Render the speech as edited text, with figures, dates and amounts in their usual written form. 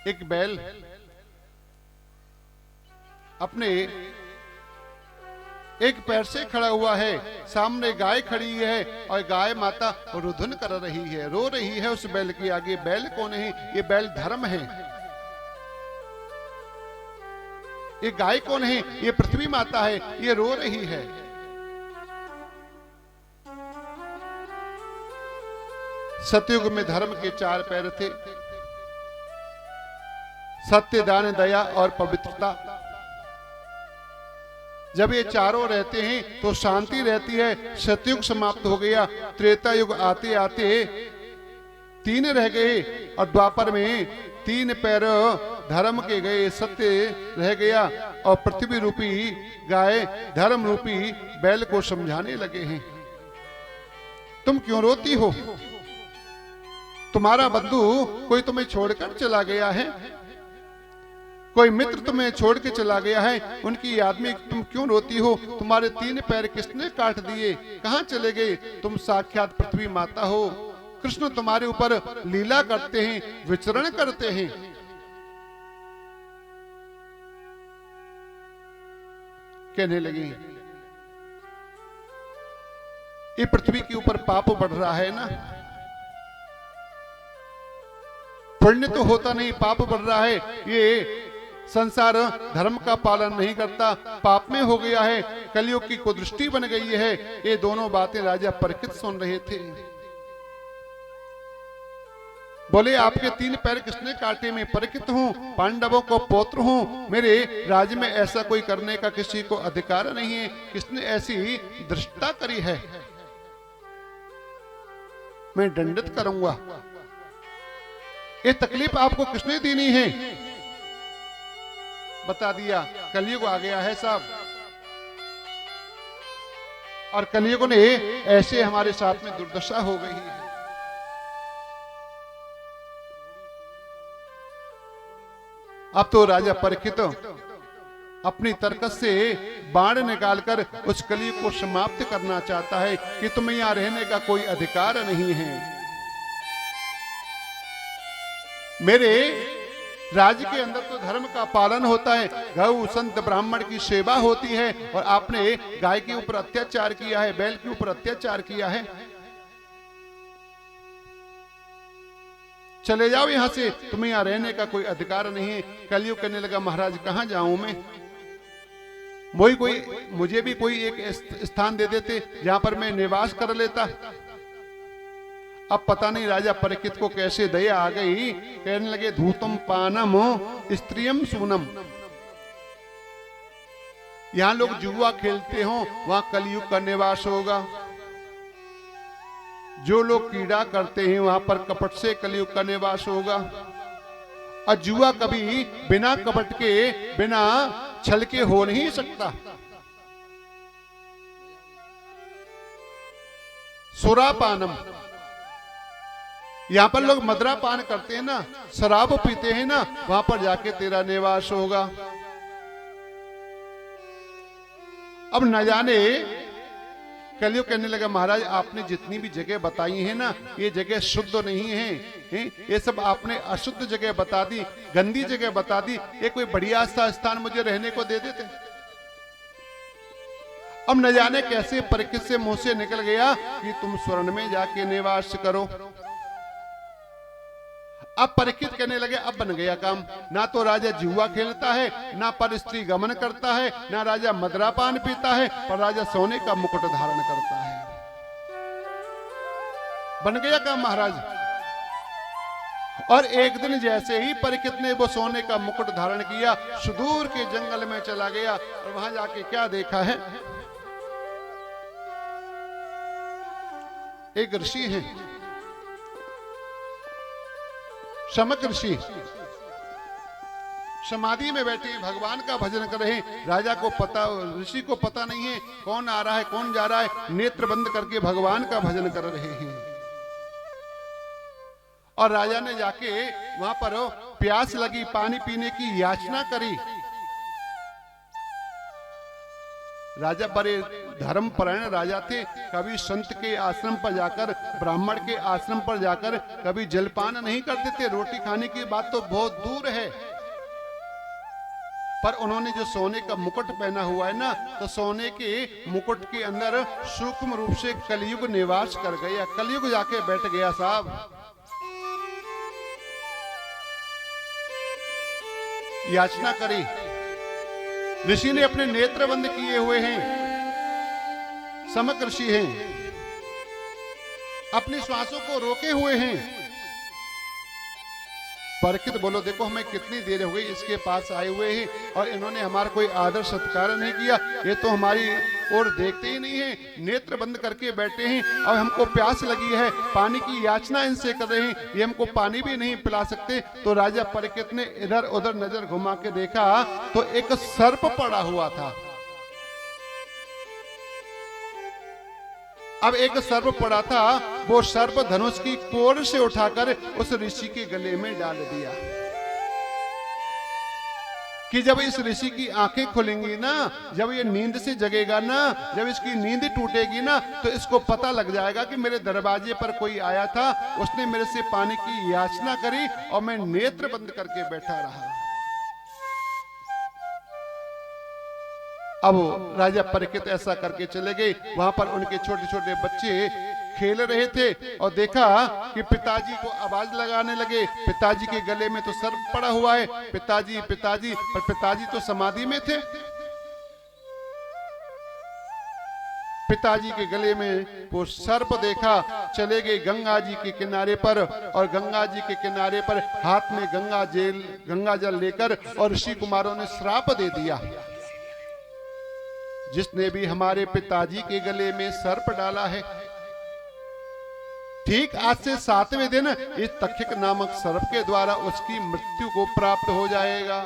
एक बैल अपने एक पैर से खड़ा हुआ है, सामने गाय खड़ी है और गाय माता रुदन कर रही है, रो रही है उस बैल के आगे। बैल कौन है? ये बैल धर्म है। ये गाय कौन है? ये पृथ्वी माता है, ये रो रही है। सतयुग में धर्म के 4 पैर थे, सत्य, दान, दया और पवित्रता। जब ये चारों रहते हैं तो शांति रहती है। सतयुग समाप्त हो गया, त्रेता युग आते आते 3 रह गए और द्वापर में 3 पैर धर्म के गए, सत्य रह गया और पृथ्वी रूपी गाय धर्म रूपी बैल को समझाने लगे हैं, तुम क्यों रोती हो? तुम्हारा बंधु कोई तुम्हें छोड़कर चला गया है, कोई मित्र तुम्हें छोड़ के चला गया है, उनकी याद में तुम क्यों रोती हो? तुम्हारे 3 पैर किसने काट दिए? कहां चले गए? तुम साक्षात पृथ्वी माता हो। कृष्ण तुम्हारे ऊपर लीला करते हैं, विचरण करते हैं। कहने लगी, ये पृथ्वी के ऊपर पाप बढ़ रहा है ना, पुण्य तो होता नहीं, पाप बढ़ रहा है। ये संसार धर्म का पालन नहीं करता, पाप में हो गया है, कलयुग की कुदृष्टि बन गई है। ये दोनों बातें राजा परीक्षित सुन रहे थे। बोले, आपके 3 पैर किसने काटे? मैं परीक्षित हूं, पांडवों को पौत्र हूं, मेरे राज्य में ऐसा कोई करने का किसी को अधिकार नहीं है। किसने ऐसी धृष्टता करी है? मैं दंडित करूंगा। ये तकलीफ आपको किसने देनी है? बता दिया, कलयुग आ गया है साहब, और कलयुग ने ऐसे हमारे साथ में दुर्दशा हो गई है। अब तो राजा परीक्षित अपनी तरकस से बाण निकालकर उस कलयुग को समाप्त करना चाहता है कि तुम्हें यहां रहने का कोई अधिकार नहीं है। मेरे राज्य के अंदर तो धर्म का पालन होता है, गौ संत ब्राह्मण की सेवा होती है, और आपने गाय के ऊपर अत्याचार किया है, बैल के ऊपर अत्याचार किया है। चले जाओ यहां से, तुम्हें यहां रहने का कोई अधिकार नहीं है। कलयुग कहने लगा, महाराज कहां जाऊं मैं? मुझे भी कोई एक स्थान दे देते जहां पर मैं निवास कर लेता। अब पता नहीं राजा परीक्षित को कैसे दया आ गई, कहने लगे, धूतम पानम स्त्रियम सूनम। यहां लोग जुआ खेलते हो, वहां कलयुग का निवास होगा। जो लोग कीड़ा करते हैं वहां पर कपट से कलयुग का निवास होगा। और जुआ कभी बिना कपट के, बिना छल के हो नहीं सकता। सुरापानम, यहां पर लोग मदरा पान करते हैं ना, शराब पीते हैं ना, वहां पर जाके तेरा निवास होगा। अब न जाने कलयुग कहने लगा, महाराज आपने जितनी भी जगह बताई है ना, ये जगह शुद्ध नहीं है, ये सब आपने अशुद्ध जगह बता दी, गंदी जगह बता दी। ये कोई बढ़िया सा स्थान मुझे रहने को दे देते। अब न जाने कैसे परीक्षित से मुंह से निकल गया कि तुम स्वर्ण में जाके निवास करो। अब परीक्षित कहने लगे, अब बन गया काम। ना तो राजा जुआ खेलता है, ना पर स्त्री गमन करता है, ना राजा मदरापान पीता है, पर राजा सोने का मुकुट धारण करता है। बन गया काम महाराज। और एक दिन जैसे ही परीक्षित ने वो सोने का मुकुट धारण किया, सुदूर के जंगल में चला गया और वहां जाके क्या देखा है, एक ऋषि है, शमक ऋषि, समाधि में बैठे भगवान का भजन कर रहे हैं। राजा को पता, ऋषि को पता नहीं है कौन आ रहा है कौन जा रहा है, नेत्र बंद करके भगवान का भजन कर रहे हैं। और राजा ने जाके वहां पर प्यास लगी, पानी पीने की याचना करी। राजा बड़े धर्मपरायण राजा थे। कभी संत के आश्रम पर जाकर, ब्राह्मण के आश्रम पर जाकर कभी जलपान नहीं करते थे। रोटी खाने की बात तो बहुत दूर है। पर उन्होंने जो सोने का मुकुट पहना हुआ है ना, तो सोने के मुकुट के अंदर सूक्ष्म रूप से कलयुग निवास कर गया, कलयुग जाके बैठ गया साहब। याचना करी, ऋषि ने अपने नेत्र बंद किए हुए हैं, समक ऋषि हैं, अपनी श्वासों को रोके हुए हैं। परीक्षित बोलो, देखो हमें कितनी देर हो गई इसके पास आए हुए हैं और इन्होंने हमारा कोई आदर सत्कार नहीं किया। ये तो हमारी ओर देखते ही नहीं है, नेत्र बंद करके बैठे हैं। अब हमको प्यास लगी है, पानी की याचना इनसे कर रहे हैं, ये हमको पानी भी नहीं पिला सकते। तो राजा परीक्षित ने इधर उधर नजर घुमा के देखा तो एक सर्प पड़ा हुआ था। अब एक सर्प पड़ा था, वो सर्प धनुष की कोर से उठाकर उस ऋषि के गले में डाल दिया कि जब इस ऋषि की आंखें खुलेंगी ना, जब ये नींद से जगेगा ना, जब इसकी नींद टूटेगी ना, तो इसको पता लग जाएगा कि मेरे दरवाजे पर कोई आया था, उसने मेरे से पानी की याचना करी और मैं नेत्र बंद करके बैठा रहा। अब राजा परीक्षित ऐसा करके चले गए। वहां पर उनके छोटे छोटे बच्चे खेल रहे थे और देखा कि पिताजी को आवाज लगाने लगे। पिताजी के गले में तो सर्प पड़ा हुआ है, पिताजी पिताजी, पर पिताजी तो समाधि में थे। पिताजी के गले में वो सर्प देखा, चले गए गंगा जी के किनारे पर और गंगा जी के किनारे पर हाथ में गंगा जल लेकर और ऋषि कुमारों ने श्राप दे दिया, जिसने भी हमारे पिताजी के गले में सर्प डाला है, ठीक आज से 7वें दिन इस तक्षक नामक सर्प के द्वारा उसकी मृत्यु को प्राप्त हो जाएगा।